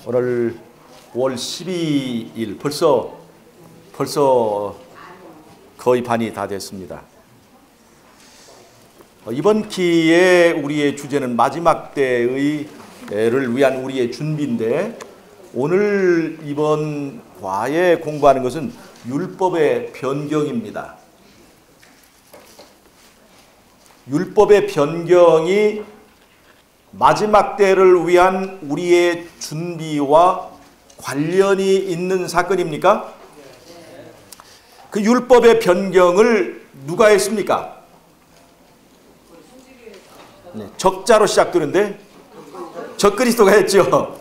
오늘 5월 12일 벌써 거의 반이 다 됐습니다. 이번 기회에 우리의 주제는 마지막 때를 위한 우리의 준비인데, 오늘 이번 과에 공부하는 것은 율법의 변경입니다. 율법의 변경이 마지막 때를 위한 우리의 준비와 관련이 있는 사건입니까? 그 율법의 변경을 누가 했습니까? 네, 적자로 시작되는데 적그리스도가 했죠.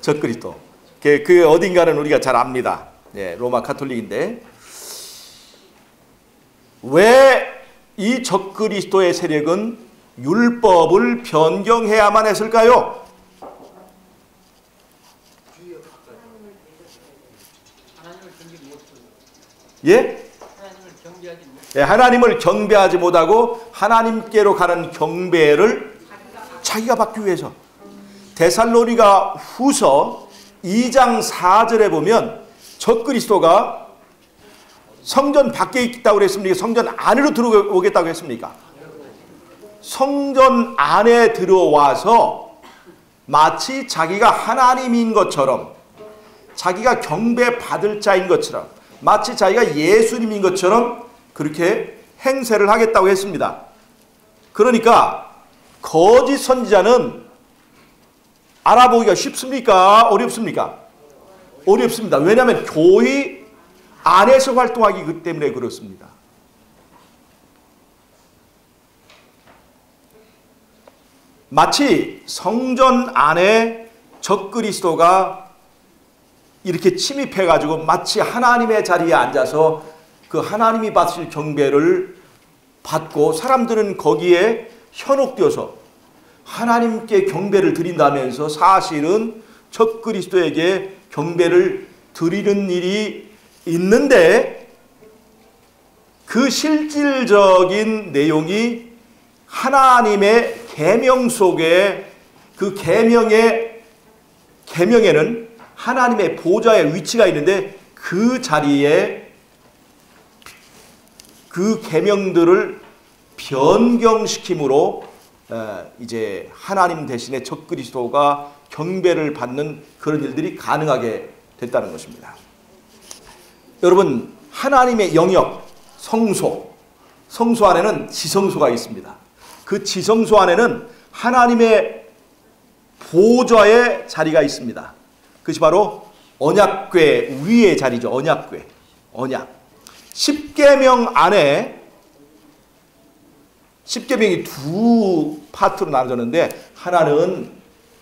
적그리스도. 그 어딘가는 우리가 잘 압니다. 네, 로마 가톨릭인데, 왜 이 적그리스도의 세력은 율법을 변경해야만 했을까요? 예? 하나님을 경배하지 못하고 하나님께로 가는 경배를 자기가 받기 위해서. 데살로니가 후서 2장 4절에 보면 적그리스도가 성전 밖에 있다고 그랬습니까? 성전 안으로 들어오겠다고 했습니까? 성전 안에 들어와서 마치 자기가 하나님인 것처럼, 자기가 경배받을 자인 것처럼, 마치 자기가 예수님인 것처럼 그렇게 행세를 하겠다고 했습니다. 그러니까 거짓 선지자는 알아보기가 쉽습니까? 어렵습니까? 어렵습니다. 왜냐하면 교회 안에서 활동하기 때문에 그렇습니다. 마치 성전 안에 적그리스도가 이렇게 침입해가지고 마치 하나님의 자리에 앉아서 그 하나님이 받으실 경배를 받고, 사람들은 거기에 현혹되어서 하나님께 경배를 드린다면서 사실은 적그리스도에게 경배를 드리는 일이 있는데, 그 실질적인 내용이 하나님의 계명 속에, 그 계명에는 하나님의 보좌의 위치가 있는데, 그 자리에 그 계명들을 변경시킴으로 이제 하나님 대신에 적그리스도가 경배를 받는 그런 일들이 가능하게 됐다는 것입니다. 여러분, 하나님의 영역, 성소 안에는 지성소가 있습니다. 그 지성소 안에는 하나님의 보좌의 자리가 있습니다. 그것이 바로 언약궤 위의 자리죠. 언약궤. 십계명 안에, 십계명이 두 파트로 나눠졌는데, 하나는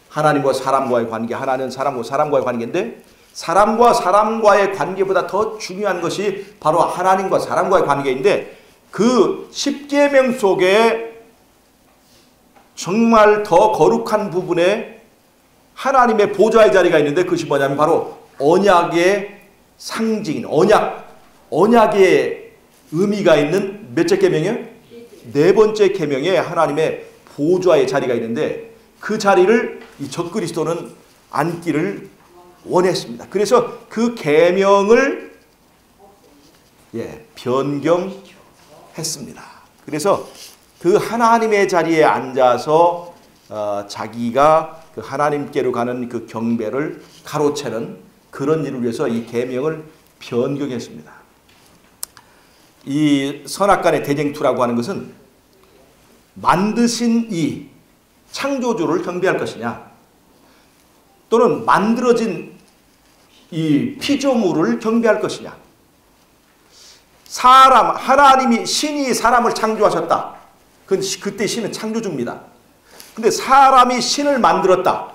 하나님과 사람과의 관계, 하나는 사람과 사람과의 관계인데, 사람과 사람과의 관계보다 더 중요한 것이 바로 하나님과 사람과의 관계인데, 그 십계명 속에 정말 더 거룩한 부분에 하나님의 보좌의 자리가 있는데, 그것이 뭐냐면 바로 언약의 상징인 언약의 의미가 있는 몇째 계명이에요? 네 번째 계명에 하나님의 보좌의 자리가 있는데, 그 자리를 이 적그리스도는 앉기를 원했습니다. 그래서 그 계명을 변경했습니다. 그래서 그 하나님의 자리에 앉아서 자기가 그 하나님께로 가는 그 경배를 가로채는 그런 일을 위해서 이 계명을 변경했습니다. 이 선악간의 대쟁투라고 하는 것은 만드신 이 창조주를 경배할 것이냐, 또는 만들어진 이 피조물을 경배할 것이냐. 신이 사람을 창조하셨다. 그때 신은 창조주입니다. 근데 사람이 신을 만들었다.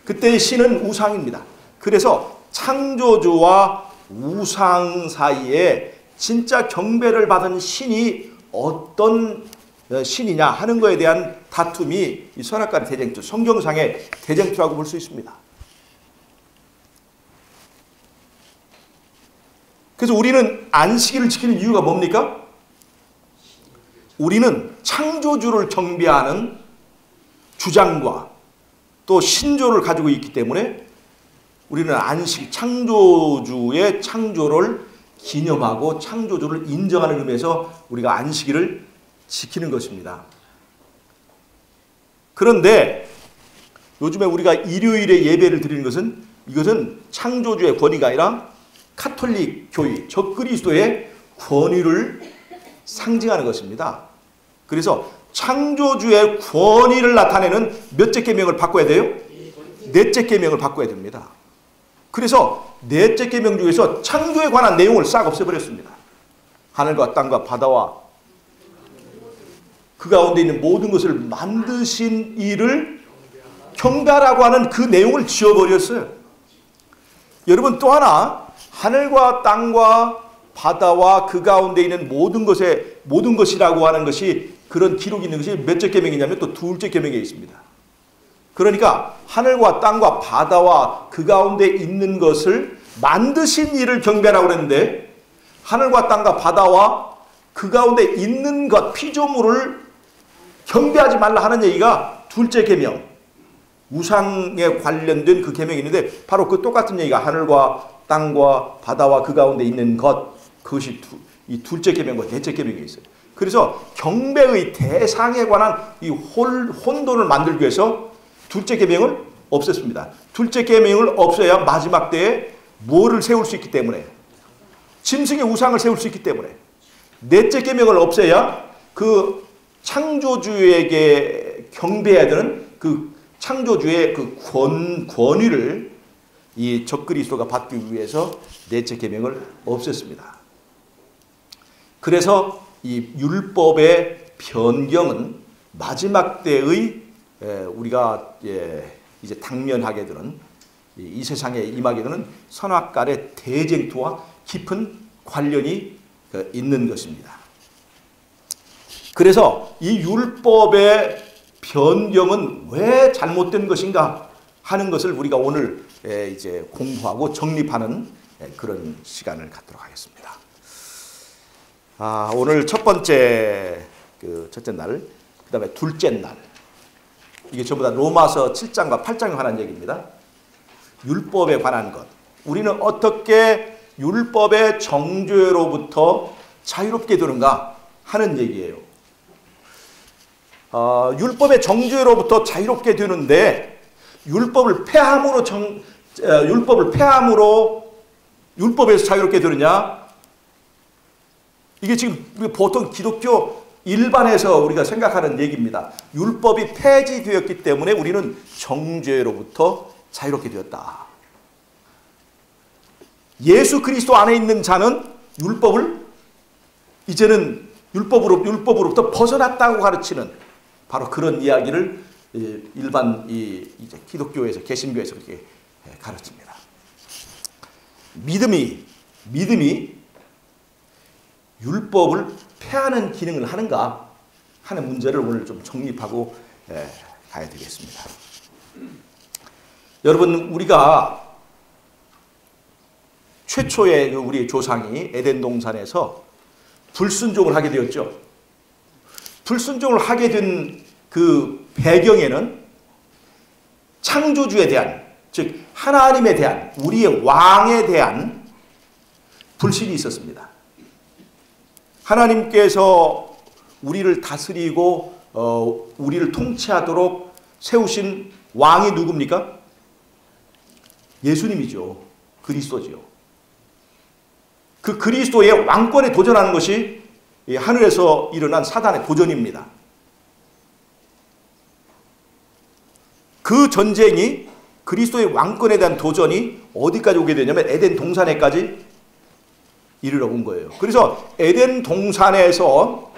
그때의 신은 우상입니다. 그래서 창조주와 우상 사이에 진짜 경배를 받은 신이 어떤 신이냐 하는 것에 대한 다툼이 이 선악간의 대쟁투, 성경상의 대쟁투라고 볼 수 있습니다. 그래서 우리는 안식일을 지키는 이유가 뭡니까? 우리는 창조주를 경배하는 주장과 또 신조를 가지고 있기 때문에 우리는 안식, 창조주의 창조를 기념하고 창조주를 인정하는 의미에서 우리가 안식일을 지키는 것입니다. 그런데 요즘에 우리가 일요일에 예배를 드리는 것은 이것은 창조주의 권위가 아니라 카톨릭 교회, 적그리스도의 권위를 상징하는 것입니다. 그래서 창조주의 권위를 나타내는 몇째 계명을 바꿔야 돼요? 넷째 계명을 바꿔야 됩니다. 그래서 넷째 계명 중에서 창조에 관한 내용을 싹 없애버렸습니다. 하늘과 땅과 바다와 그 가운데 있는 모든 것을 만드신 이를 경배하라고 하는 그 내용을 지워버렸어요. 여러분 또 하나, 하늘과 땅과 바다와 그 가운데 있는 모든 것이라고 하는 것이, 그런 기록이 있는 것이 몇째 계명이냐면 또 둘째 계명에 있습니다. 그러니까 하늘과 땅과 바다와 그 가운데 있는 것을 만드신 이를 경배하라고 그랬는데, 하늘과 땅과 바다와 그 가운데 있는 것, 피조물을 경배하지 말라 하는 얘기가 둘째 계명, 우상에 관련된 그 계명이 있는데, 바로 그 똑같은 얘기가 하늘과 땅과 바다와 그 가운데 있는 것, 그것이 이 둘째 계명과 넷째 계명이 있어요. 그래서 경배의 대상에 관한 이 혼돈을 만들기 위해서 둘째 계명을 없앴습니다. 둘째 계명을 없애야 마지막 때에 뭐를 세울 수 있기 때문에, 짐승의 우상을 세울 수 있기 때문에, 넷째 계명을 없애야 그 창조주에게 경배해야 되는 그 창조주의 그 권위를 이 적그리스도가 받기 위해서 넷째 계명을 없앴습니다. 그래서 이 율법의 변경은 마지막 때의 우리가 이제 당면하게 되는 이 세상에 임하게 되는 선악간의 대쟁투와 깊은 관련이 있는 것입니다. 그래서 이 율법의 변경은 왜 잘못된 것인가 하는 것을 우리가 오늘 이제 공부하고 정립하는 그런 시간을 갖도록 하겠습니다. 오늘 첫 번째 첫째 날, 그 다음에 둘째 날, 이게 전부 다 로마서 7장과 8장에 관한 얘기입니다. 율법에 관한 것, 우리는 어떻게 율법의 정죄로부터 자유롭게 되는가 하는 얘기예요. 율법의 정죄로부터 자유롭게 되는데, 율법을 폐함으로 율법에서 자유롭게 되느냐? 이게 지금 보통 기독교 일반에서 우리가 생각하는 얘기입니다. 율법이 폐지되었기 때문에 우리는 정죄로부터 자유롭게 되었다. 예수 그리스도 안에 있는 자는 이제는 율법으로부터 벗어났다고 가르치는 바로 그런 이야기를 일반 이제 기독교에서, 개신교에서 그렇게 가르칩니다. 믿음이 율법을 폐하는 기능을 하는가 하는 문제를 오늘 좀 정립하고 가야 되겠습니다. 여러분, 우리가 최초의 우리 조상이 에덴 동산에서 불순종을 하게 되었죠. 불순종을 하게 된 그 배경에는 창조주에 대한, 즉 하나님에 대한, 우리의 왕에 대한 불신이 있었습니다. 하나님께서 우리를 다스리고 우리를 통치하도록 세우신 왕이 누굽니까? 예수님이죠. 그리스도죠. 그 그리스도의 왕권에 도전하는 것이 하늘에서 일어난 사단의 도전입니다. 그 전쟁이, 그리스도의 왕권에 대한 도전이 어디까지 오게 되냐면 에덴 동산에까지 이르러 온 거예요. 그래서 에덴 동산에서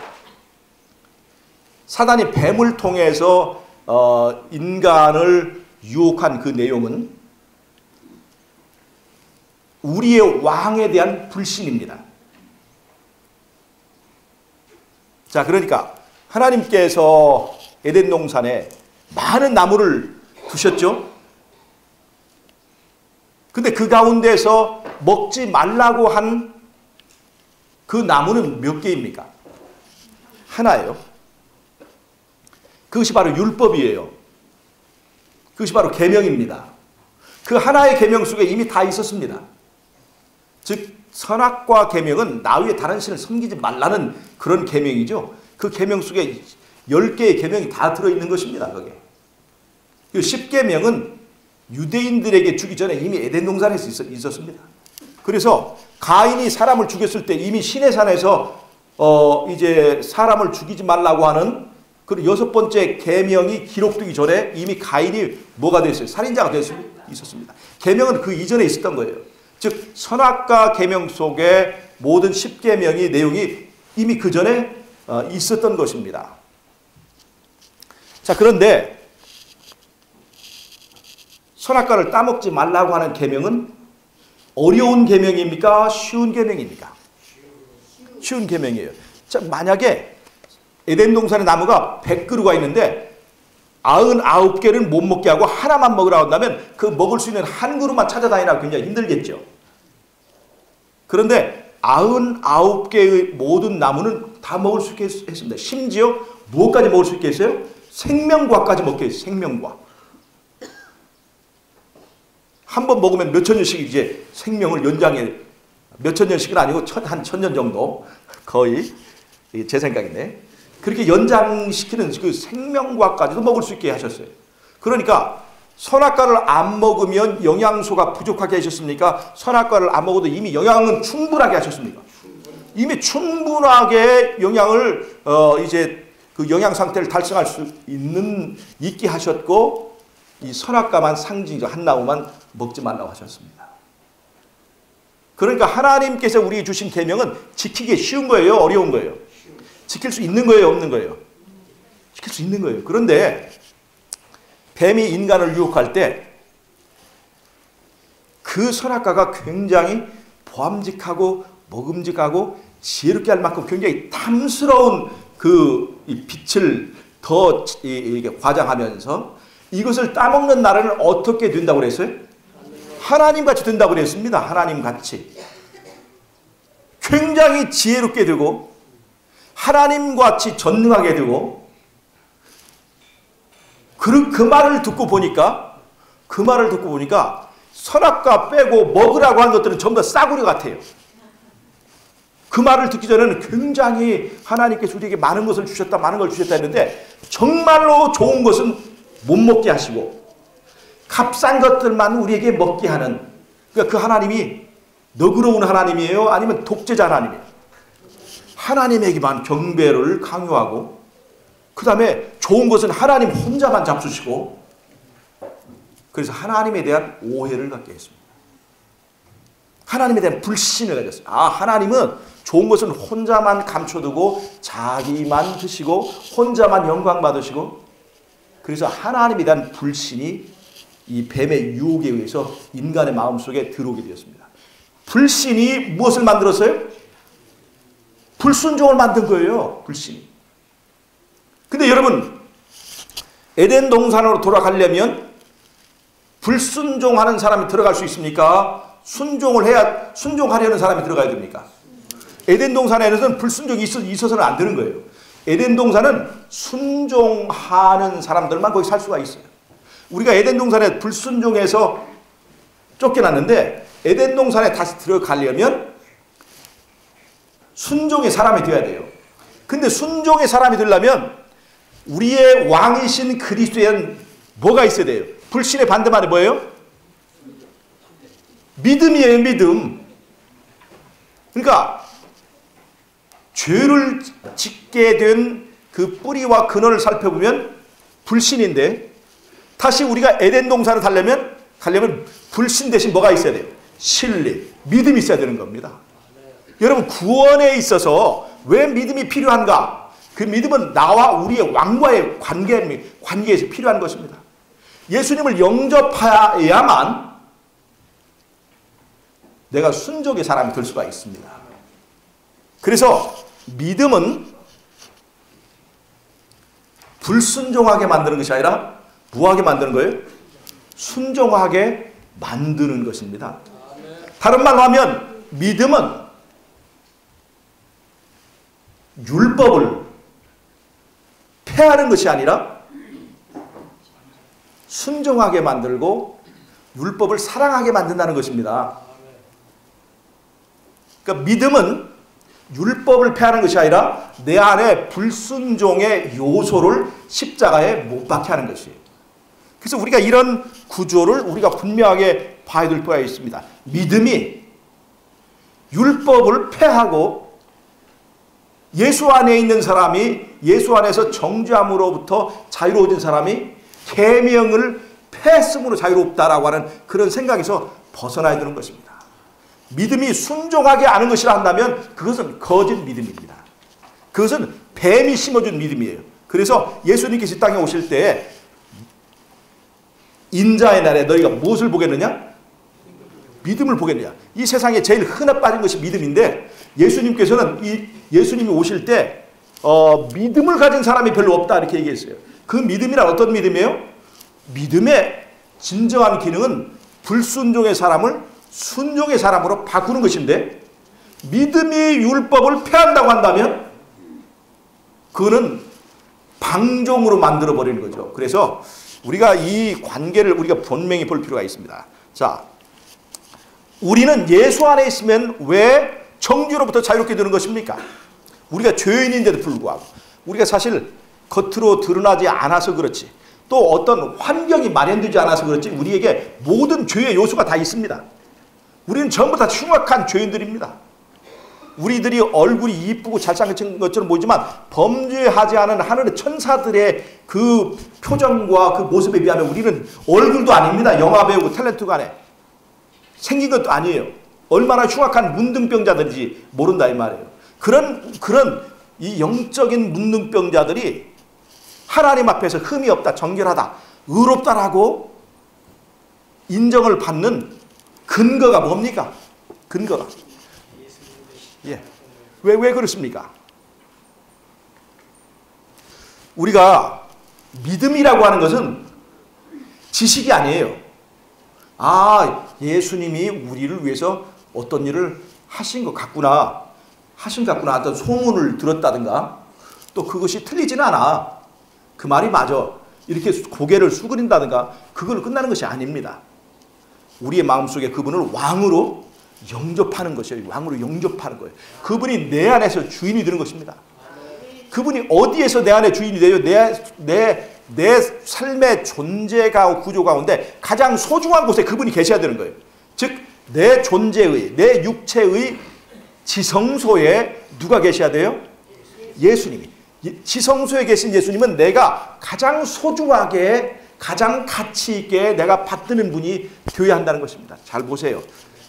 사단이 뱀을 통해서 인간을 유혹한 그 내용은 우리의 왕에 대한 불신입니다. 자, 그러니까 하나님께서 에덴 동산에 많은 나무를 두셨죠. 근데 그 가운데서 먹지 말라고 한 그 나무는 몇 개입니까? 하나예요. 그것이 바로 율법이에요. 그것이 바로 계명입니다. 그 하나의 계명 속에 이미 다 있었습니다. 즉 선악과 계명은 나 외에 다른 신을 섬기지 말라는 그런 계명이죠. 그 계명 속에 10개의 계명이 다 들어있는 것입니다. 거기에. 그 10계명은 유대인들에게 주기 전에 이미 에덴 동산에서 있었습니다. 그래서 가인이 사람을 죽였을 때 이미 시내 산에서 이제 사람을 죽이지 말라고 하는 그 6번째 계명이 기록되기 전에 이미 가인이 뭐가 됐어요? 살인자가 될 수 있었습니다. 계명은 그 이전에 있었던 거예요. 즉 선악과 계명 속에 모든 10계명의 내용이 이미 그 전에 있었던 것입니다. 자, 그런데 선악과를 따먹지 말라고 하는 계명은 어려운 계명입니까? 쉬운 계명입니까? 쉬운 계명이에요. 자, 만약에 에덴 동산의 나무가 100그루가 있는데 99개를 못 먹게 하고 하나만 먹으라고 한다면 그 먹을 수 있는 한 그루만 찾아다니라 굉장히 힘들겠죠. 그런데 99개의 모든 나무는 다 먹을 수 있게 했습니다. 심지어 무엇까지 먹을 수 있게 했어요? 생명과까지 먹게 했어요. 생명과. 한 번 먹으면 몇천 년씩 이제 생명을 연장해, 몇천 년씩은 아니고 한 1000년 정도 거의 제 생각인데 그렇게 연장시키는 그 생명과까지도 먹을 수 있게 하셨어요. 그러니까 선악과를 안 먹으면 영양소가 부족하게 하셨습니까? 선악과를 안 먹어도 이미 영양은 충분하게 하셨습니까? 이미 충분하게 영양을 이제 그 영양 상태를 달성할 수 있게 하셨고 이 선악과만 상징적 한 나무만 먹지 말라고 하셨습니다. 그러니까 하나님께서 우리에게 주신 계명은 지키기 쉬운 거예요? 어려운 거예요? 지킬 수 있는 거예요? 없는 거예요? 지킬 수 있는 거예요. 그런데 뱀이 인간을 유혹할 때 그 선악과가 굉장히 보암직하고 먹음직하고 지혜롭게 할 만큼 굉장히 탐스러운 그 빛을 더 이게 과장하면서 이것을 따먹는 나라는 어떻게 된다고 그랬어요? 하나님같이 된다고 그랬습니다. 하나님같이. 굉장히 지혜롭게 되고 하나님같이 전능하게 되고 그 말을 듣고 보니까 선악과 빼고 먹으라고 한 것들은 전부 다 싸구려 같아요. 그 말을 듣기 전에는 굉장히 하나님께서 우리에게 많은 것을 주셨다, 많은 걸 주셨다 했는데 정말로 좋은 것은 못 먹게 하시고 값싼 것들만 우리에게 먹게 하는 그러니까 그 하나님이 너그러운 하나님이에요? 아니면 독재자 하나님이에요? 하나님에게만 경배를 강요하고 그 다음에 좋은 것은 하나님 혼자만 잡수시고 그래서 하나님에 대한 오해를 갖게 했습니다. 하나님에 대한 불신을 가졌어요. 아, 하나님은 좋은 것은 혼자만 감춰두고 자기만 드시고 혼자만 영광 받으시고 그래서 하나님에 대한 불신이 이 뱀의 유혹에 의해서 인간의 마음속에 들어오게 되었습니다. 불신이 무엇을 만들었어요? 불순종을 만든 거예요. 불신이. 근데 여러분 에덴 동산으로 돌아가려면 불순종하는 사람이 들어갈 수 있습니까? 순종하려는 사람이 들어가야 됩니까? 에덴 동산에는 불순종이 있어서는 안 되는 거예요. 에덴 동산은 순종하는 사람들만 거기 살 수가 있어요. 우리가 에덴 동산에 불순종해서 쫓겨났는데 에덴 동산에 다시 들어가려면 순종의 사람이 되어야 돼요. 근데 순종의 사람이 되려면 우리의 왕이신 그리스도에는 뭐가 있어야 돼요? 불신의 반대말이 뭐예요? 믿음이에요. 믿음. 그러니까 죄를 짓게 된 그 뿌리와 근원을 살펴보면 불신인데 다시 우리가 에덴 동산을 가려면 불신 대신 뭐가 있어야 돼요? 신뢰, 믿음이 있어야 되는 겁니다. 여러분 구원에 있어서 왜 믿음이 필요한가? 그 믿음은 나와 우리의 왕과의 관계에서 필요한 것입니다. 예수님을 영접해야만 내가 순종의 사람이 될 수가 있습니다. 그래서 믿음은 불순종하게 만드는 것이 아니라 무하게 만드는 거예요? 순종하게 만드는 것입니다. 다른 말로 하면 믿음은 율법을 폐하는 것이 아니라 순종하게 만들고 율법을 사랑하게 만든다는 것입니다. 그러니까 믿음은 율법을 폐하는 것이 아니라 내 안에 불순종의 요소를 십자가에 못 박게 하는 것이에요. 그래서 우리가 이런 구조를 우리가 분명하게 봐야 될 필요가 있습니다. 믿음이 율법을 폐하고 예수 안에 있는 사람이, 예수 안에서 정죄함으로부터 자유로워진 사람이 계명을 폐했음으로 자유롭다라고 하는 그런 생각에서 벗어나야 되는 것입니다. 믿음이 순종하게 하는 것이라 한다면 그것은 거짓 믿음입니다. 그것은 뱀이 심어준 믿음이에요. 그래서 예수님께서 이 땅에 오실 때 인자의 날에 너희가 무엇을 보겠느냐? 믿음을 보겠느냐? 이 세상에 제일 흔해 빠진 것이 믿음인데, 예수님께서는 예수님이 오실 때 믿음을 가진 사람이 별로 없다 이렇게 얘기했어요. 그 믿음이란 어떤 믿음이에요? 믿음의 진정한 기능은 불순종의 사람을 순종의 사람으로 바꾸는 것인데, 믿음이 율법을 폐한다고 한다면 그거는 방종으로 만들어버리는 거죠. 그래서 우리가 이 관계를 우리가 분명히 볼 필요가 있습니다. 자, 우리는 예수 안에 있으면 왜 정죄로부터 자유롭게 되는 것입니까? 우리가 죄인인데도 불구하고, 우리가 사실 겉으로 드러나지 않아서 그렇지, 또 어떤 환경이 마련되지 않아서 그렇지 우리에게 모든 죄의 요소가 다 있습니다. 우리는 전부 다 흉악한 죄인들입니다. 우리들이 얼굴이 이쁘고 잘생긴 것처럼 보이지만 범죄하지 않은 하늘의 천사들의 그 표정과 그 모습에 비하면 우리는 얼굴도 아닙니다. 영화배우고 탤런트 간에 생긴 것도 아니에요. 얼마나 흉악한 문둥병자들인지 모른다 이 말이에요. 그런 이 영적인 문둥병자들이 하나님 앞에서 흠이 없다, 정결하다, 의롭다라고 인정을 받는 근거가 뭡니까? 근거가. 예. 왜 그렇습니까? 우리가 믿음이라고 하는 것은 지식이 아니에요. 아, 예수님이 우리를 위해서 어떤 일을 하신 것 같구나. 어떤 소문을 들었다든가, 또 그것이 틀리지는 않아. 그 말이 맞아. 이렇게 고개를 수그린다든가, 그걸로 끝나는 것이 아닙니다. 우리의 마음속에 그분을 왕으로 영접하는 것이에요. 왕으로 영접하는 거예요. 그분이 내 안에서 주인이 되는 것입니다. 그분이 어디에서 내 안에 주인이 돼요? 내 삶의 존재가 구조 가운데 가장 소중한 곳에 그분이 계셔야 되는 거예요. 즉, 내 존재의, 내 육체의 지성소에 누가 계셔야 돼요? 예수님이. 지성소에 계신 예수님은 내가 가장 소중하게, 가장 가치 있게 내가 받드는 분이 되어야 한다는 것입니다. 잘 보세요.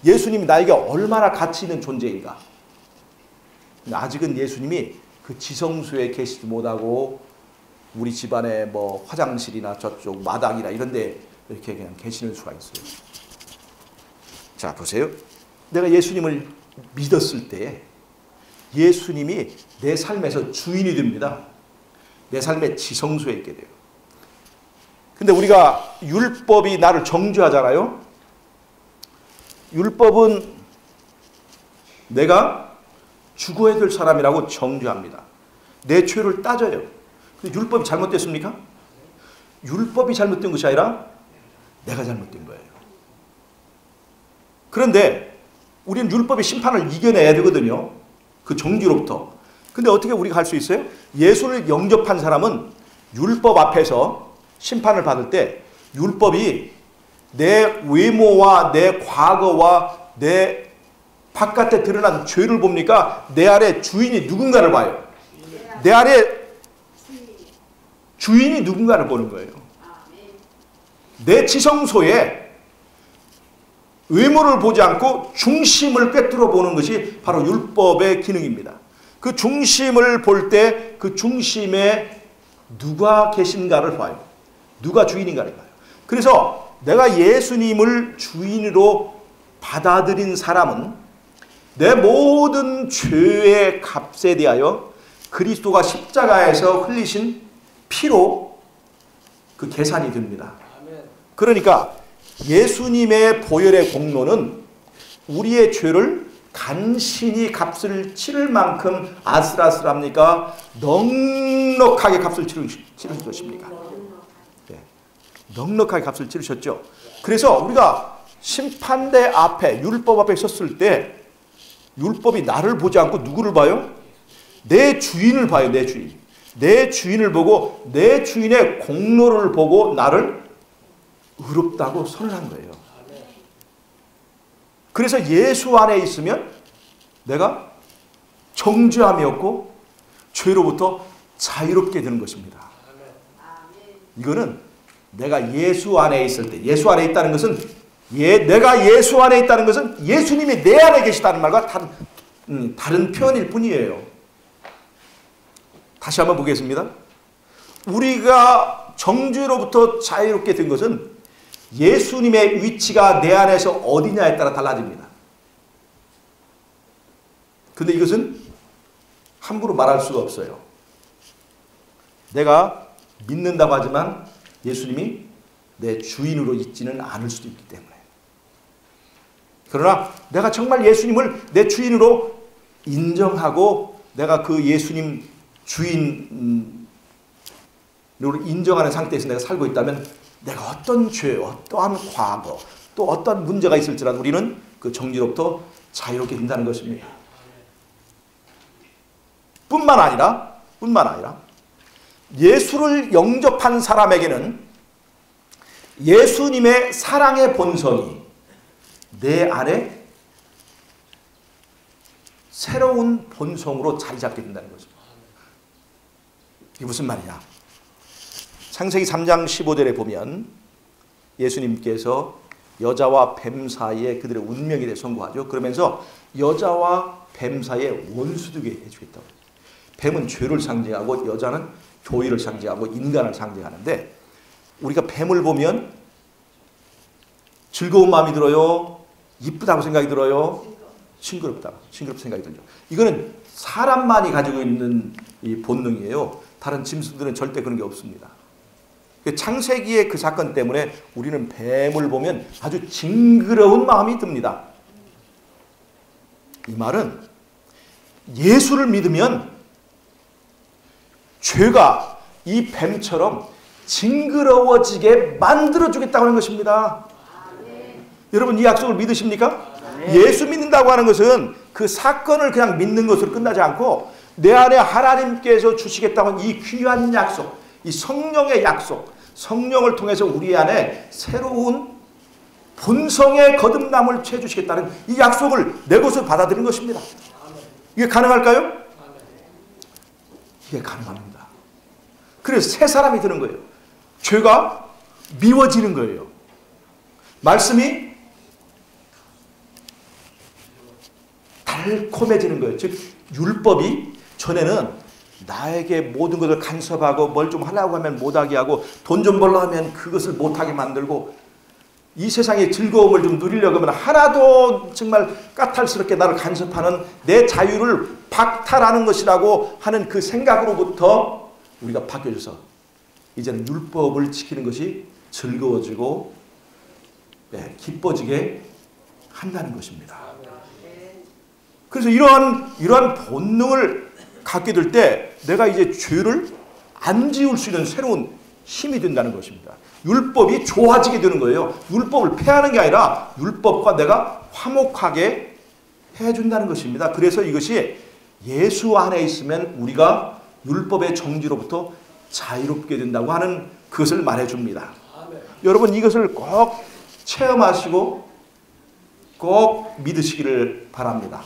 예수님이 나에게 얼마나 가치 있는 존재인가. 아직은 예수님이 그 지성소에 계시지 못하고 우리 집안에 뭐 화장실이나 저쪽 마당이나 이런 데 이렇게 그냥 계시는 수가 있어요. 자, 보세요. 내가 예수님을 믿었을 때 예수님이 내 삶에서 주인이 됩니다. 내 삶의 지성소에 있게 돼요. 근데 우리가 율법이 나를 정죄하잖아요. 율법은 내가 죽어야 될 사람이라고 정죄합니다. 내 죄를 따져요. 근데 율법이 잘못됐습니까? 율법이 잘못된 것이 아니라 내가 잘못된 거예요. 그런데 우리는 율법의 심판을 이겨내야 되거든요. 그 정죄로부터. 근데 어떻게 우리가 할 수 있어요? 예수를 영접한 사람은 율법 앞에서 심판을 받을 때 율법이 내 외모와 내 과거와 내 바깥에 드러난 죄를 봅니까? 내 안에 주인이 누군가를 봐요. 내 안에 주인이 누군가를 보는 거예요. 내 지성소에 외모를 보지 않고 중심을 꿰뚫어 보는 것이 바로 율법의 기능입니다. 그 중심을 볼 때 그 중심에 누가 계신가를 봐요. 누가 주인인가를 봐요. 그래서 내가 예수님을 주인으로 받아들인 사람은 내 모든 죄의 값에 대하여 그리스도가 십자가에서 흘리신 피로 그 계산이 됩니다. 그러니까 예수님의 보혈의 공로는 우리의 죄를 간신히 값을 치를 만큼 아슬아슬합니까? 넉넉하게 값을 치를 것입니까? 네. 넉넉하게 값을 치르셨죠. 그래서 우리가 심판대 앞에, 율법 앞에 섰을 때 율법이 나를 보지 않고 누구를 봐요? 내 주인을 봐요. 내 주인. 내 주인을 보고 내 주인의 공로를 보고 나를 의롭다고 선언한 거예요. 그래서 예수 안에 있으면 내가 정죄함이 없고 죄로부터 자유롭게 되는 것입니다. 이거는 내가 예수 안에 있을 때, 예수 안에 있다는 것은 내가 예수 안에 있다는 것은 예수님이 내 안에 계시다는 말과 다른 표현일 뿐이에요. 다시 한번 보겠습니다. 우리가 정죄로부터 자유롭게 된 것은 예수님의 위치가 내 안에서 어디냐에 따라 달라집니다. 근데 이것은 함부로 말할 수가 없어요. 내가 믿는다고 하지만 예수님이 내 주인으로 있지는 않을 수도 있기 때문에. 그러나 내가 정말 예수님을 내 주인으로 인정하고 내가 그 예수님 주인으로 인정하는 상태에서 내가 살고 있다면 내가 어떤 죄, 어떠한 과거, 또 어떤 문제가 있을지라도 우리는 그 정죄로부터 자유롭게 된다는 것입니다. 뿐만 아니라 예수를 영접한 사람에게는 예수님의 사랑의 본성이 내 안에 새로운 본성으로 자리 잡게 된다는 거죠. 이게 무슨 말이냐? 창세기 3장 15절에 보면 예수님께서 여자와 뱀 사이에 그들의 운명에 대해 선고하죠. 그러면서 여자와 뱀 사이에 원수 되게 해주겠다고. 뱀은 죄를 상징하고 여자는 교의를 상징하고 인간을 상징하는데 우리가 뱀을 보면 즐거운 마음이 들어요? 이쁘다고 생각이 들어요? 싱그럽다 생각이 들죠. 이거는 사람만이 가지고 있는 이 본능이에요. 다른 짐승들은 절대 그런 게 없습니다. 창세기의 그 사건 때문에 우리는 뱀을 보면 아주 징그러운 마음이 듭니다. 이 말은 예수를 믿으면 죄가 이 뱀처럼 징그러워지게 만들어주겠다고 하는 것입니다. 여러분 이 약속을 믿으십니까? 예수 믿는다고 하는 것은 그 사건을 그냥 믿는 것으로 끝나지 않고 내 안에 하나님께서 주시겠다고 하는 이 귀한 약속, 이 성령의 약속, 성령을 통해서 우리 안에 새로운 본성의 거듭남을 채주시겠다는 이 약속을 내 것으로 받아들인 것입니다. 이게 가능할까요? 이게 가능합니다. 그래서 새 사람이 되는 거예요. 죄가 미워지는 거예요. 말씀이 달콤해지는 거예요. 즉 율법이 전에는 나에게 모든 것을 간섭하고 뭘 좀 하려고 하면 못하게 하고 돈 좀 벌려 하면 그것을 못하게 만들고 이 세상의 즐거움을 좀 누리려고 하면 하나도 정말 까탈스럽게 나를 간섭하는 내 자유를 박탈하는 것이라고 하는 그 생각으로부터 우리가 바뀌어져서 이제는 율법을 지키는 것이 즐거워지고 기뻐지게 한다는 것입니다. 그래서 이러한 본능을 갖게 될 때 내가 이제 죄를 안 지을 수 있는 새로운 힘이 된다는 것입니다. 율법이 좋아지게 되는 거예요. 율법을 폐하는 게 아니라 율법과 내가 화목하게 해준다는 것입니다. 그래서 이것이 예수 안에 있으면 우리가 율법의 정지로부터 자유롭게 된다고 하는 그것을 말해줍니다. 여러분 이것을 꼭 체험하시고 꼭 믿으시기를 바랍니다.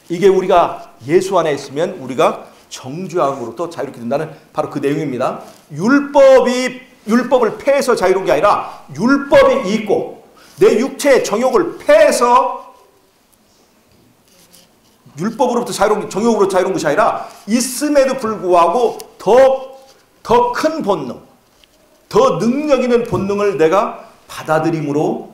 이게 우리가 예수 안에 있으면 우리가 정죄함으로부터 자유롭게 된다는 바로 그 내용입니다. 율법을 폐해서 자유로운 게 아니라 율법이 있고 내 육체의 정욕을 폐해서 율법으로부터 자유로운 정욕으로 자유로운 것이 아니라 있음에도 불구하고 더 큰 본능, 더 능력 있는 본능을 내가 받아들임으로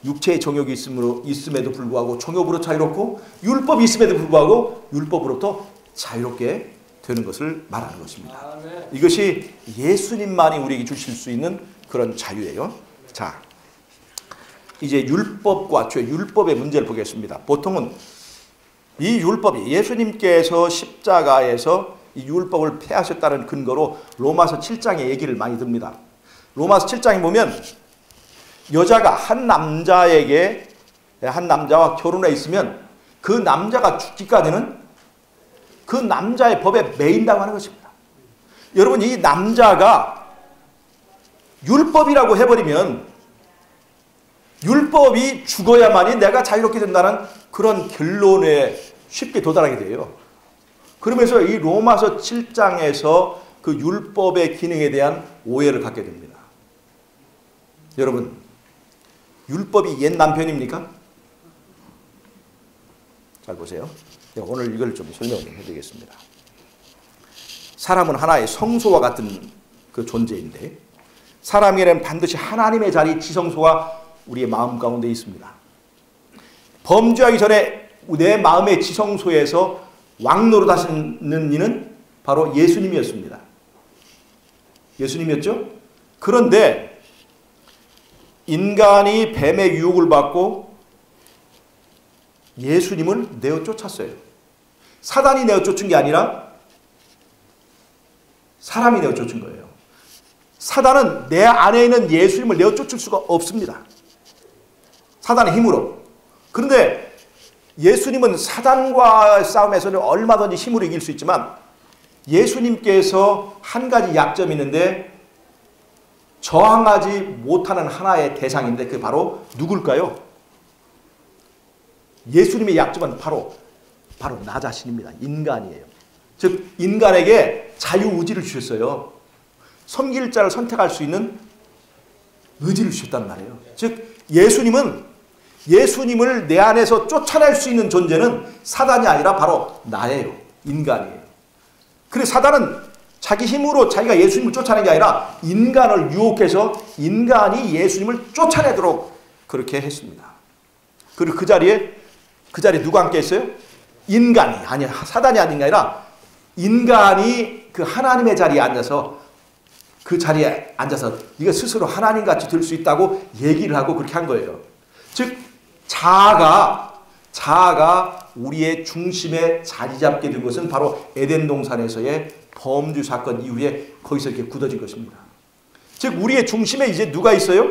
육체의 정욕이 있음에도 불구하고 정욕으로 자유롭고 율법이 있음에도 불구하고 율법으로부터 자유롭게 되는 것을 말하는 것입니다. 이것이 예수님만이 우리에게 주실 수 있는 그런 자유예요. 자, 이제 율법과 죄, 율법의 문제를 보겠습니다. 보통은 이 율법이 예수님께서 십자가에서 이 율법을 폐하셨다는 근거로 로마서 7장의 얘기를 많이 듭니다. 로마서 7장에 보면 여자가 한 남자와 결혼해 있으면 그 남자가 죽기까지는 그 남자의 법에 매인다고 하는 것입니다. 여러분, 이 남자가 율법이라고 해버리면 율법이 죽어야만이 내가 자유롭게 된다는 그런 결론에 쉽게 도달하게 돼요. 그러면서 이 로마서 7장에서 그 율법의 기능에 대한 오해를 갖게 됩니다. 여러분, 율법이 옛 남편입니까? 잘 보세요. 오늘 이걸 좀 설명을 해드리겠습니다. 사람은 하나의 성소와 같은 그 존재인데 사람에게는 반드시 하나님의 자리 지성소가 우리의 마음 가운데 있습니다. 범죄하기 전에 내 마음의 지성소에서 왕노릇 하시는 이는 바로 예수님이었습니다. 예수님이었죠? 그런데 인간이 뱀의 유혹을 받고 예수님을 내어쫓았어요. 사단이 내어쫓은 게 아니라 사람이 내어쫓은 거예요. 사단은 내 안에 있는 예수님을 내어쫓을 수가 없습니다. 사단의 힘으로. 그런데 예수님은 사단과 싸움에서는 얼마든지 힘으로 이길 수 있지만 예수님께서 한 가지 약점이 있는데 저항하지 못하는 하나의 대상인데 그게 바로 누굴까요? 예수님의 약점은 바로 나 자신입니다. 인간이에요. 즉 인간에게 자유의지를 주셨어요. 섬길 자를 선택할 수 있는 의지를 주셨단 말이에요. 즉 예수님을 내 안에서 쫓아낼 수 있는 존재는 사단이 아니라 바로 나예요. 인간이에요. 그래서 사단은 자기 힘으로 자기가 예수님을 쫓아내는 게 아니라 인간을 유혹해서 인간이 예수님을 쫓아내도록 그렇게 했습니다. 그리고 그 자리에 누가 함께 했어요? 인간이 아니야. 사단이 아닌 게 아니라 인간이 그 하나님의 자리에 앉아서 그 자리에 앉아서 네가 스스로 하나님같이 될 수 있다고 얘기를 하고 그렇게 한 거예요. 즉 자아가 우리의 중심에 자리 잡게 된 것은 바로 에덴 동산에서의 범죄 사건 이후에 거기서 이렇게 굳어진 것입니다. 즉 우리의 중심에 이제 누가 있어요?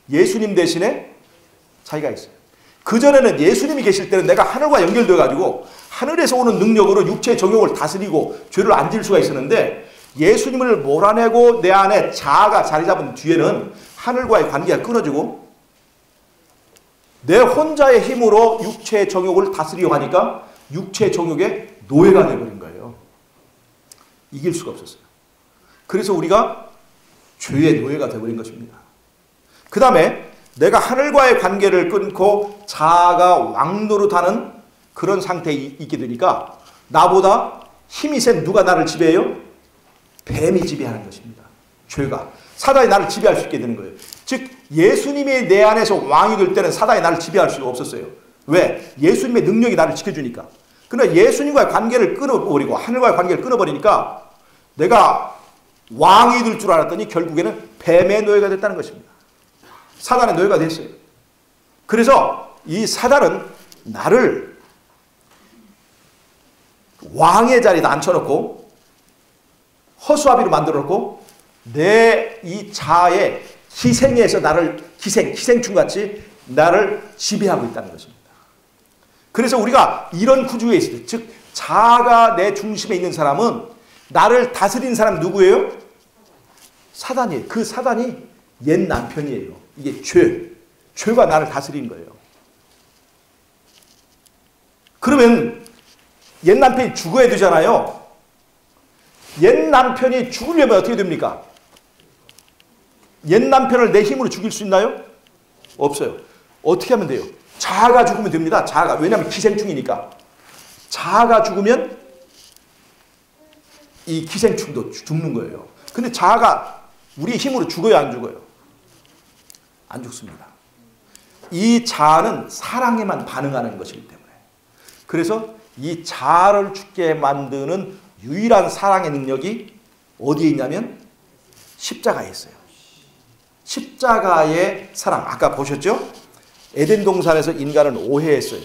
예수님 대신에 자기가 있어요. 그전에는 예수님이 계실 때는 내가 하늘과 연결되어 가지고 하늘에서 오는 능력으로 육체의 정욕을 다스리고 죄를 안 지을 수가 있었는데 예수님을 몰아내고 내 안에 자아가 자리 잡은 뒤에는 하늘과의 관계가 끊어지고 내 혼자의 힘으로 육체의 정욕을 다스리려고 하니까 육체의 정욕의 노예가 되어버린 거예요. 이길 수가 없었어요. 그래서 우리가 죄의 노예가 되어버린 것입니다. 그 다음에 내가 하늘과의 관계를 끊고 자아가 왕노릇하는 그런 상태에 있게 되니까 나보다 힘이 센 누가 나를 지배해요? 뱀이 지배하는 것입니다. 죄가. 사단이 나를 지배할 수 있게 되는 거예요. 즉 예수님이 내 안에서 왕이 될 때는 사단이 나를 지배할 수가 없었어요. 왜? 예수님의 능력이 나를 지켜주니까. 그러나 예수님과의 관계를 끊어버리고 하늘과의 관계를 끊어버리니까 내가 왕이 될 줄 알았더니 결국에는 뱀의 노예가 됐다는 것입니다. 사단의 노예가 됐어요. 그래서 이 사단은 나를 왕의 자리에다 앉혀놓고 허수아비로 만들어놓고 내 이 자아의 희생에서 나를 기생충같이 나를 지배하고 있다는 것입니다. 그래서 우리가 이런 구조에 있을 때, 즉 자아가 내 중심에 있는 사람은 나를 다스린 사람 누구예요? 사단이에요. 그 사단이 옛 남편이에요. 이게 죄가 나를 다스린 거예요. 그러면 옛 남편이 죽어야 되잖아요. 옛 남편이 죽으려면 어떻게 됩니까? 옛 남편을 내 힘으로 죽일 수 있나요? 없어요. 어떻게 하면 돼요? 자아가 죽으면 됩니다. 자아가. 왜냐하면 기생충이니까. 자아가 죽으면 이 기생충도 죽는 거예요. 근데 자아가 우리 힘으로 죽어요, 안 죽어요? 안 죽습니다. 이 자아는 사랑에만 반응하는 것이기 때문에. 그래서 이 자아를 죽게 만드는 유일한 사랑의 능력이 어디에 있냐면 십자가에 있어요. 십자가의 사랑. 아까 보셨죠? 에덴 동산에서 인간은 오해했어요.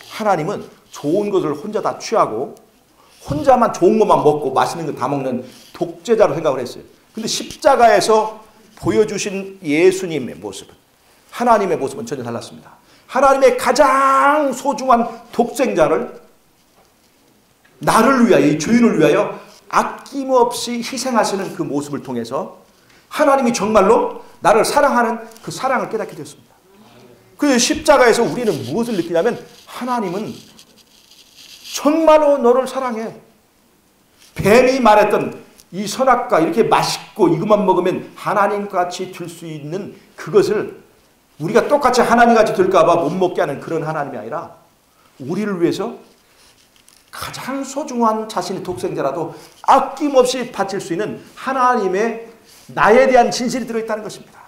하나님은 좋은 것을 혼자 다 취하고 혼자만 좋은 것만 먹고 맛있는 거 다 먹는 독재자로 생각을 했어요. 근데 십자가에서 보여주신 예수님의 모습은, 하나님의 모습은 전혀 달랐습니다. 하나님의 가장 소중한 독생자를 나를 위하여, 이 주인을 위하여 아낌없이 희생하시는 그 모습을 통해서 하나님이 정말로 나를 사랑하는 그 사랑을 깨닫게 되었습니다. 그 십자가에서 우리는 무엇을 느끼냐면 하나님은 정말로 너를 사랑해. 뱀이 말했던 이 선악과 이렇게 맛있고 이것만 먹으면 하나님같이 될 수 있는 그것을 우리가 똑같이 하나님같이 될까 봐 못 먹게 하는 그런 하나님이 아니라 우리를 위해서 가장 소중한 자신의 독생자라도 아낌없이 바칠 수 있는 하나님의 나에 대한 진실이 들어있다는 것입니다.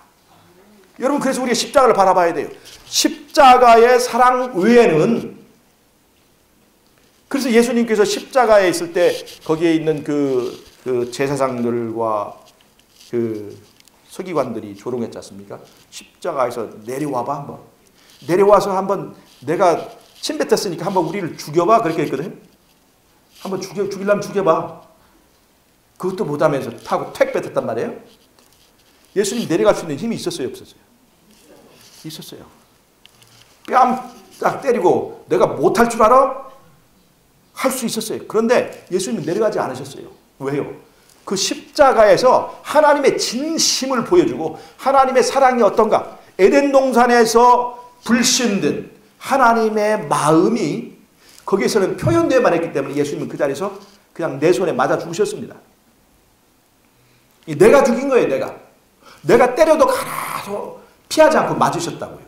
여러분, 그래서 우리가 십자가를 바라봐야 돼요. 십자가의 사랑 외에는, 그래서 예수님께서 십자가에 있을 때 거기에 있는 그 제사장들과 그 서기관들이 조롱했지 않습니까? 십자가에서 내려와봐 한번. 내려와서 한번 내가 침 뱉었으니까 한번 우리를 죽여봐. 그렇게 했거든. 한번 죽이려면 죽여봐. 그것도 못하면서 타고 택 뱉었단 말이에요. 예수님 내려갈 수 있는 힘이 있었어요, 없었어요? 있었어요. 뺨 딱 때리고 내가 못할 줄 알아? 할 수 있었어요. 그런데 예수님은 내려가지 않으셨어요. 왜요? 그 십자가에서 하나님의 진심을 보여주고 하나님의 사랑이 어떤가? 에덴 동산에서 불신된 하나님의 마음이 거기에서는 표현되어만 했기 때문에 예수님은 그 자리에서 그냥 내 손에 맞아 죽으셨습니다. 내가 죽인 거예요, 내가 때려도 가라도 피하지 않고 맞으셨다고요.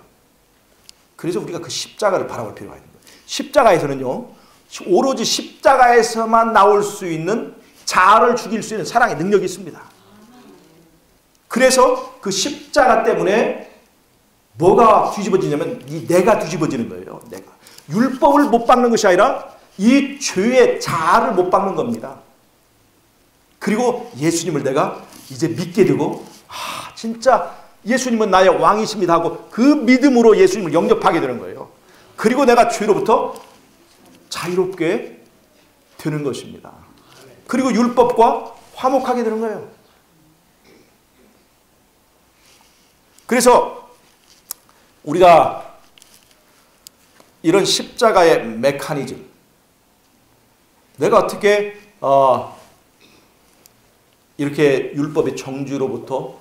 그래서 우리가 그 십자가를 바라볼 필요가 있는 거예요. 십자가에서는요, 오로지 십자가에서만 나올 수 있는 자아를 죽일 수 있는 사랑의 능력이 있습니다. 그래서 그 십자가 때문에 뭐가 뒤집어지냐면 내가 뒤집어지는 거예요. 내가. 율법을 못 박는 것이 아니라 이 죄의 자아를 못 박는 겁니다. 그리고 예수님을 내가 이제 믿게 되고 진짜 예수님은 나의 왕이십니다 하고 그 믿음으로 예수님을 영접하게 되는 거예요. 그리고 내가 죄로부터 자유롭게 되는 것입니다. 그리고 율법과 화목하게 되는 거예요. 그래서 우리가 이런 십자가의 메커니즘, 내가 어떻게 이렇게 율법의 정죄로부터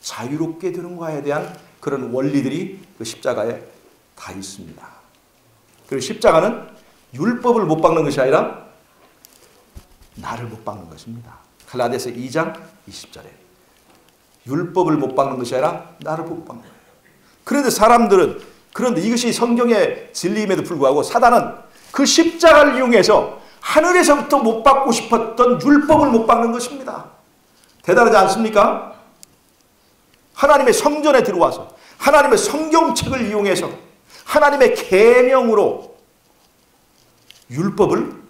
자유롭게 되는가에 대한 그런 원리들이 그 십자가에 다 있습니다. 그리고 십자가는 율법을 못 박는 것이 아니라 나를 못 박는 것입니다. 갈라디아서 2장 20절에 율법을 못 박는 것이 아니라 나를 못 박는 거예요. 그런데 이것이 성경의 진리임에도 불구하고 사단은 그 십자가를 이용해서 하늘에서부터 못 받고 싶었던 율법을 못 박는 것입니다. 대단하지 않습니까? 하나님의 성전에 들어와서 하나님의 성경책을 이용해서 하나님의 계명으로 율법을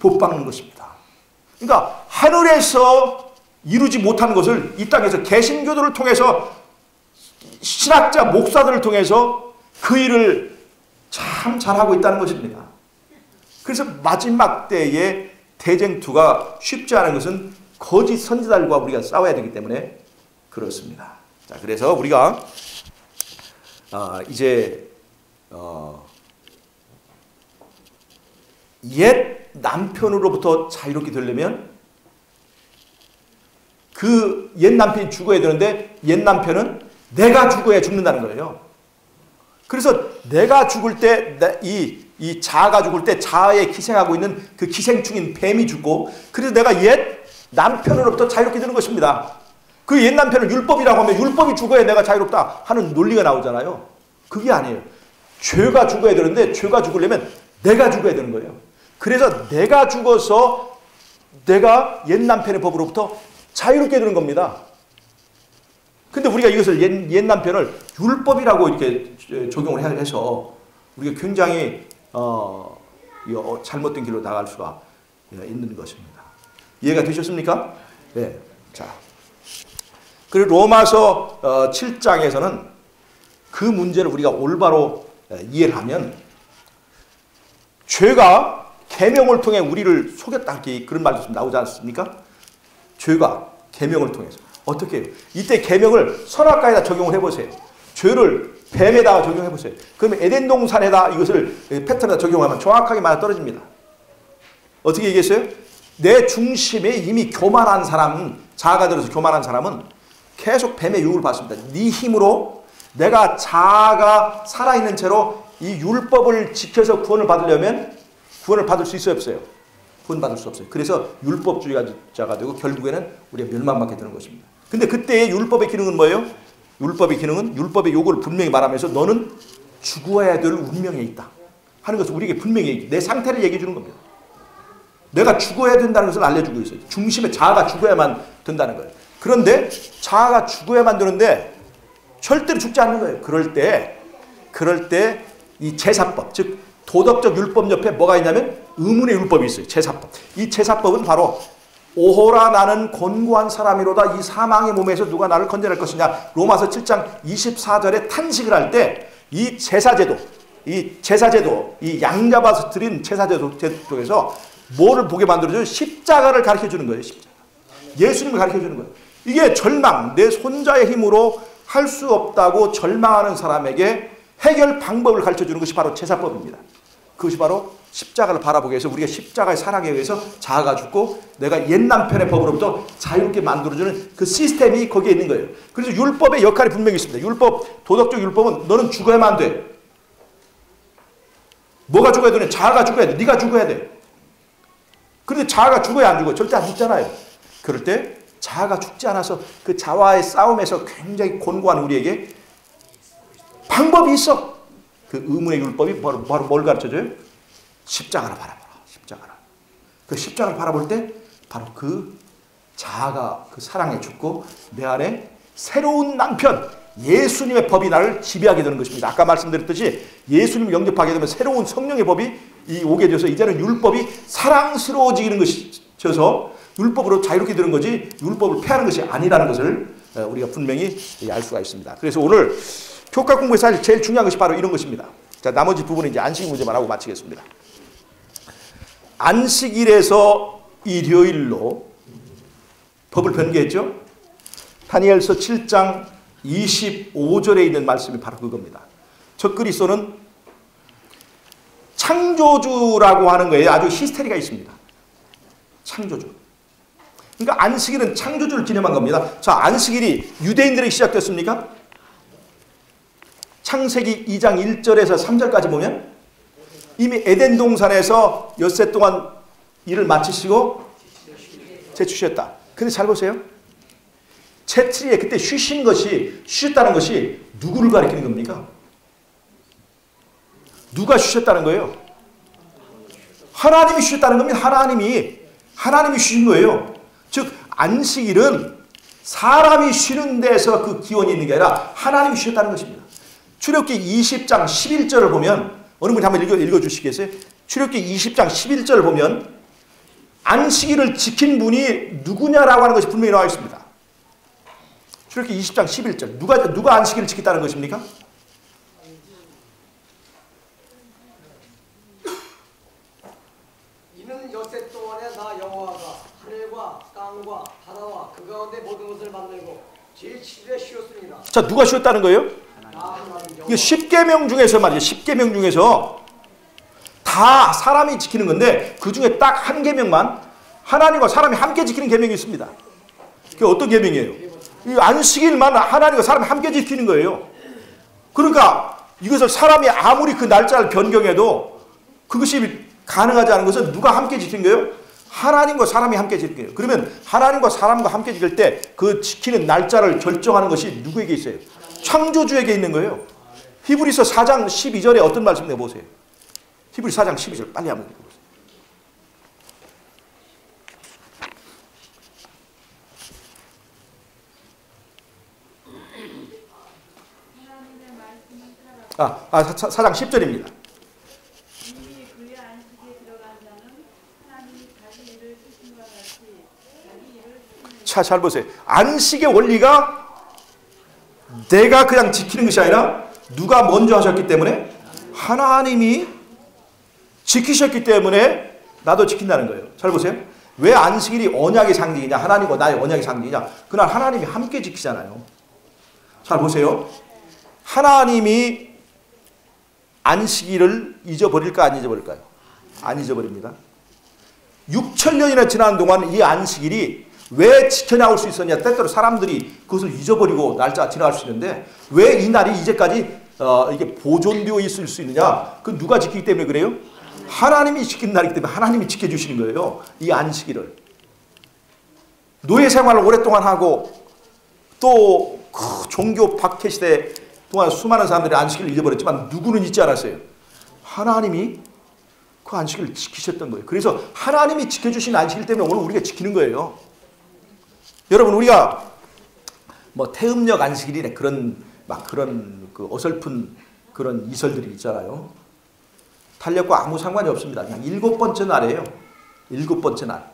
못 박는 것입니다. 그러니까 하늘에서 이루지 못한 것을 이 땅에서 개신교도를 통해서 신학자 목사들을 통해서 그 일을 참 잘하고 있다는 것입니다. 그래서 마지막 때에 대쟁투가 쉽지 않은 것은 거짓 선지자들과 우리가 싸워야 되기 때문에 그렇습니다. 자, 그래서 우리가 이제 옛 남편으로부터 자유롭게 되려면 그 옛 남편이 죽어야 되는데 옛 남편은 내가 죽어야 죽는다는 거예요. 그래서 내가 죽을 때 이 자아가 죽을 때 자아에 기생하고 있는 그 기생충인 뱀이 죽고, 그래서 내가 옛 남편으로부터 자유롭게 되는 것입니다. 그 옛 남편을 율법이라고 하면 율법이 죽어야 내가 자유롭다 하는 논리가 나오잖아요. 그게 아니에요. 죄가 죽어야 되는데 죄가 죽으려면 내가 죽어야 되는 거예요. 그래서 내가 죽어서 내가 옛 남편의 법으로부터 자유롭게 되는 겁니다. 근데 우리가 이것을 옛 남편을 율법이라고 이렇게 적용을 해서 우리가 굉장히 잘못된 길로 나갈 수가 있는 것입니다. 이해가 되셨습니까? 네. 자, 그리고 로마서 7장에서는 그 문제를 우리가 올바로 이해를 하면 죄가 계명을 통해 우리를 속였다, 그런 말도 나오지 않습니까? 죄가 계명을 통해서 어떻게 해요? 이때 계명을 선악과에다 적용을 해보세요. 죄를 뱀에다가 적용해보세요. 그러면 에덴 동산에다 이것을 패턴에다 적용하면 정확하게 맞아떨어집니다. 어떻게 얘기했어요? 내 중심에 이미 교만한 사람, 자아가 들어서 교만한 사람은 계속 뱀의 유혹을 받습니다. 네 힘으로 내가 자아가 살아있는 채로 이 율법을 지켜서 구원을 받으려면 구원을 받을 수 있어요, 없어요? 구원받을 수 없어요. 그래서 율법주의자가 되고 결국에는 우리가 멸망받게 되는 것입니다. 근데 그때의 율법의 기능은 뭐예요? 율법의 기능은 율법의 요구를 분명히 말하면서 너는 죽어야 될 운명에 있다 하는 것을 우리에게 분명히 내 상태를 얘기해 주는 겁니다. 내가 죽어야 된다는 것을 알려주고 있어요. 중심에 자아가 죽어야만 된다는 거예요. 그런데 자아가 죽어야만 되는데 절대로 죽지 않는 거예요. 그럴 때 이 제사법, 즉 도덕적 율법 옆에 뭐가 있냐면 의문의 율법이 있어요. 제사법. 이 제사법은 바로 오호라 나는 곤고한 사람이로다. 이 사망의 몸에서 누가 나를 건져낼 것이냐. 로마서 7장 24절에 탄식을 할 때 이 제사제도, 이 양 잡아서 드린 제사제도 쪽에서 뭐를 보게 만들어줘요? 십자가를 가르쳐주는 거예요. 십자가. 예수님을 가르쳐주는 거예요. 이게 절망, 내 손자의 힘으로 할 수 없다고 절망하는 사람에게 해결 방법을 가르쳐주는 것이 바로 제사법입니다. 그것이 바로 십자가를 바라보게 해서 우리가 십자가의 사랑에 의해서 자아가 죽고 내가 옛 남편의 법으로부터 자유롭게 만들어주는 그 시스템이 거기에 있는 거예요. 그래서 율법의 역할이 분명히 있습니다. 율법, 도덕적 율법은 너는 죽어야만 돼. 뭐가 죽어야 되냐? 자아가 죽어야 돼. 네가 죽어야 돼. 그런데 자아가 죽어야 안 죽어? 절대 안 죽잖아요. 그럴 때 자아가 죽지 않아서 그 자아와의 싸움에서 굉장히 곤고한 우리에게 방법이 있어. 그 의문의 율법이 바로 뭘 가르쳐줘요? 십자가를 바라보라. 십자가를. 그 십자가를 바라볼 때 바로 그 자아가 그 사랑에 죽고 내 안에 새로운 남편 예수님의 법이 나를 지배하게 되는 것입니다. 아까 말씀드렸듯이 예수님을 영접하게 되면 새로운 성령의 법이 오게 돼서 이제는 율법이 사랑스러워지는 것이어서 율법으로 자유롭게 되는 거지 율법을 폐하는 것이 아니라는 것을 우리가 분명히 알 수가 있습니다. 그래서 오늘 교과 공부에서 사실 제일 중요한 것이 바로 이런 것입니다. 자, 나머지 부분은 이제 안식 문제만 하고 마치겠습니다. 안식일에서 일요일로 법을 변개했죠. 다니엘서 7장 25절에 있는 말씀이 바로 그겁니다. 적그리스도는 창조주라고 하는 거에 아주 히스테리가 있습니다. 창조주. 그러니까 안식일은 창조주를 기념한 겁니다. 자, 안식일이 유대인들에게 시작됐습니까? 창세기 2장 1절에서 3절까지 보면 이미 에덴 동산에서 엿새 동안 일을 마치시고 채취셨다. 근데 잘 보세요. 채취에 그때 쉬셨다는 것이 누구를 가리키는 겁니까? 누가 쉬셨다는 거예요? 하나님이 쉬셨다는 겁니다. 하나님이 쉬신 거예요. 즉 안식일은 사람이 쉬는 데서 그 기원이 있는 게 아니라 하나님이 쉬셨다는 것입니다. 출애굽기 20장 11절을 보면 어느 분이 한번 읽어주시겠어요? 출애굽기 20장 11절을 보면 안식일을 지킨 분이 누구냐라고 하는 것이 분명히 나와 있습니다. 출애굽기 20장 11절 누가 안식일을 지켰다는 것입니까? 이는 엿새 동안에 나 여호와가 하늘과 땅과 바다와 그 가운데 모든 것을 만들고 제7일에 쉬었습니다. 자, 누가 쉬었다는 거예요? 이게 10계명 중에서 말이죠. 10계명 중에서 다 사람이 지키는 건데 그 중에 딱 한 계명만 하나님과 사람이 함께 지키는 계명이 있습니다. 그게 어떤 계명이에요? 이 안식일만 하나님과 사람이 함께 지키는 거예요. 그러니까 이것을 사람이 아무리 그 날짜를 변경해도 그것이 가능하지 않은 것은 누가 함께 지킨 거예요? 하나님과 사람이 함께 지킨 거예요. 그러면 하나님과 사람과 함께 지킬 때 그 지키는 날짜를 결정하는 것이 누구에게 있어요? 창조주에게 있는 거예요. 히브리서 4장 12절에 어떤 말씀 내보세요. 히브리서 4장 12절 빨리 한번 읽어보세요. 아, 4장 10절입니다. 자, 잘 보세요. 안식의 원리가 내가 그냥 지키는 것이 아니라 누가 먼저 하셨기 때문에 하나님이 지키셨기 때문에 나도 지킨다는 거예요. 잘 보세요. 왜 안식일이 언약의 상징이냐? 하나님과 나의 언약의 상징이냐? 그날 하나님이 함께 지키잖아요. 잘 보세요. 하나님이 안식일을 잊어버릴까 안 잊어버릴까요? 안 잊어버립니다. 6,000년이나 지난 동안 이 안식일이 왜 지켜나올 수 있었냐? 때때로 사람들이 그것을 잊어버리고 날짜가 지나갈 수 있는데 왜 이 날이 이제까지 이게 보존되어 있을 수 있느냐? 그 누가 지키기 때문에 그래요? 하나님이 지키는 날이기 때문에 하나님이 지켜주시는 거예요. 이 안식일을. 노예 생활을 오랫동안 하고 또 종교 박해 시대 동안 수많은 사람들이 안식일을 잊어버렸지만 누구는 잊지 않았어요? 하나님이 그 안식일을 지키셨던 거예요. 그래서 하나님이 지켜주신 안식일 때문에 오늘 우리가 지키는 거예요. 여러분, 우리가 뭐 태음력 안식일이네 그런 그 어설픈 그런 이설들이 있잖아요. 달력과 아무 상관이 없습니다. 그냥 7번째 날이에요. 7번째 날.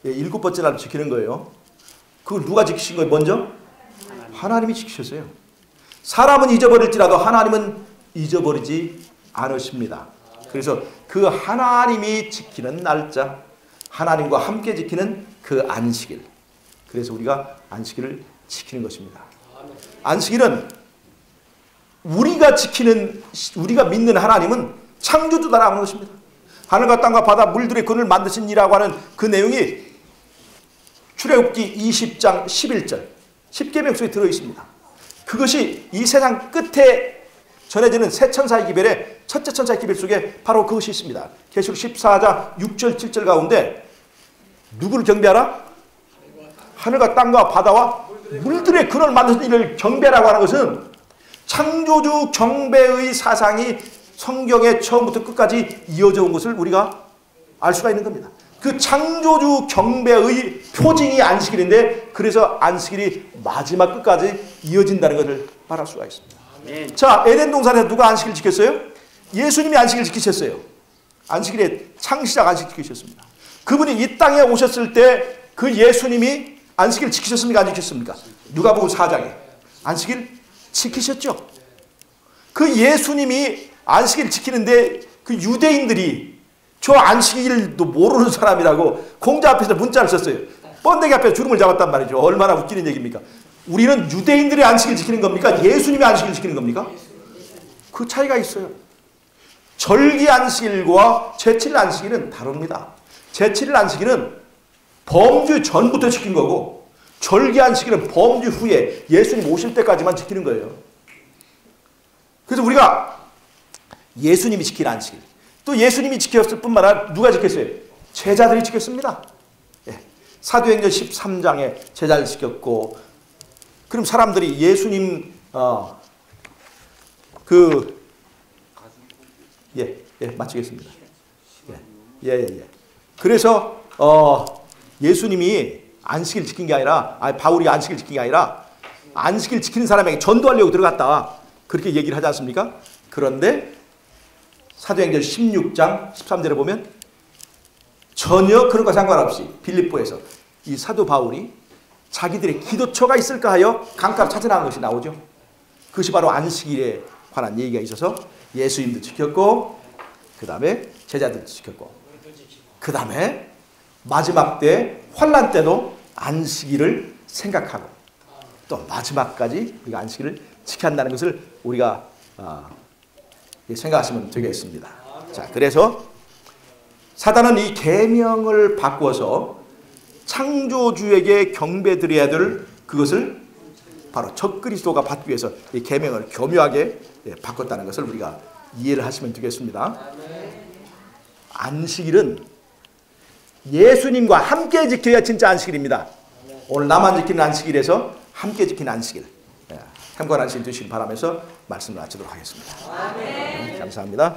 예, 7번째 날 지키는 거예요. 그걸 누가 지키신 거예요? 먼저? 하나님이 지키셨어요. 사람은 잊어버릴지라도 하나님은 잊어버리지 않으십니다. 그래서 그 하나님이 지키는 날짜, 하나님과 함께 지키는 그 안식일. 그래서 우리가 안식일을 지키는 것입니다. 안식일은 우리가 믿는 하나님은 창조주다라는 것입니다. 하늘과 땅과 바다, 물들의 근을 만드신 이라고 하는 그 내용이 출애굽기 20장 11절 10계명 속에 들어있습니다. 그것이 이 세상 끝에 전해지는 새 천사의 기별의 첫째 천사의 기별 속에 바로 그것이 있습니다. 계시록 14장 6절 7절 가운데 누구를 경배하라? 하늘과 땅과 바다와 물들의 근을 만드신 이를 경배라고 하는 것은 창조주 경배의 사상이 성경에 처음부터 끝까지 이어져 온 것을 우리가 알 수가 있는 겁니다. 그 창조주 경배의 표징이 안식일인데 그래서 안식일이 마지막 끝까지 이어진다는 것을 말할 수가 있습니다. 아멘. 자, 에덴 동산에서 누가 안식일 지켰어요? 예수님이 안식일 지키셨어요. 안식일의 창시작 안식 지키셨습니다. 그분이 이 땅에 오셨을 때 그 예수님이 안식일 지키셨습니까? 안 지켰습니까? 누가복음 4장에 안식일 지키셨죠. 그 예수님이 안식일 지키는데 그 유대인들이 저 안식일도 모르는 사람이라고 공자 앞에서 문자를 썼어요. 번데기 앞에 주름을 잡았단 말이죠. 얼마나 웃기는 얘기입니까? 우리는 유대인들이 안식일 지키는 겁니까? 예수님이 안식일 지키는 겁니까? 그 차이가 있어요. 절기 안식일과 제칠 안식일은 다릅니다. 제칠 안식일은 범주 전부터 지킨 거고 절기 안식일은 범주 후에 예수님 오실 때까지만 지키는 거예요. 그래서 우리가 예수님이 지킨 안식일, 또 예수님이 지켰을 뿐만 아니라 누가 지켰어요? 제자들이 지켰습니다. 예. 사도행전 13장에 제자를 지켰고, 그럼 사람들이 예수님 마치겠습니다. 그래서 예수님이 안식일 지킨 게 아니라, 바울이 안식일 지킨 게 아니라 안식일 지키는 사람에게 전도하려고 들어갔다. 그렇게 얘기를 하지 않습니까? 그런데 사도행전 16장 13절에 보면 전혀 그런 거 상관없이 빌립보에서 이 사도 바울이 자기들의 기도처가 있을까 하여 강가로 찾아나간 것이 나오죠. 그것이 바로 안식일에 관한 얘기가 있어서 예수님도 지켰고, 그 다음에 제자들도 지켰고, 그 다음에 마지막 때 환난 때도 안식일을 생각하고 또 마지막까지 우리가 안식일을 지켜야 한다는 것을 우리가 생각하시면 되겠습니다. 자, 그래서 사단은 이 계명을 바꾸어서 창조주에게 경배드려야 될 그것을 바로 적그리스도가 받기 위해서 이 계명을 교묘하게 바꿨다는 것을 우리가 이해를 하시면 되겠습니다. 안식일은 예수님과 함께 지켜야 진짜 안식일입니다. 오늘 나만 지키는 안식일에서 함께 지키는 안식일, 행복한 안식일 되시길 바라면서 말씀을 마치도록 하겠습니다. 감사합니다.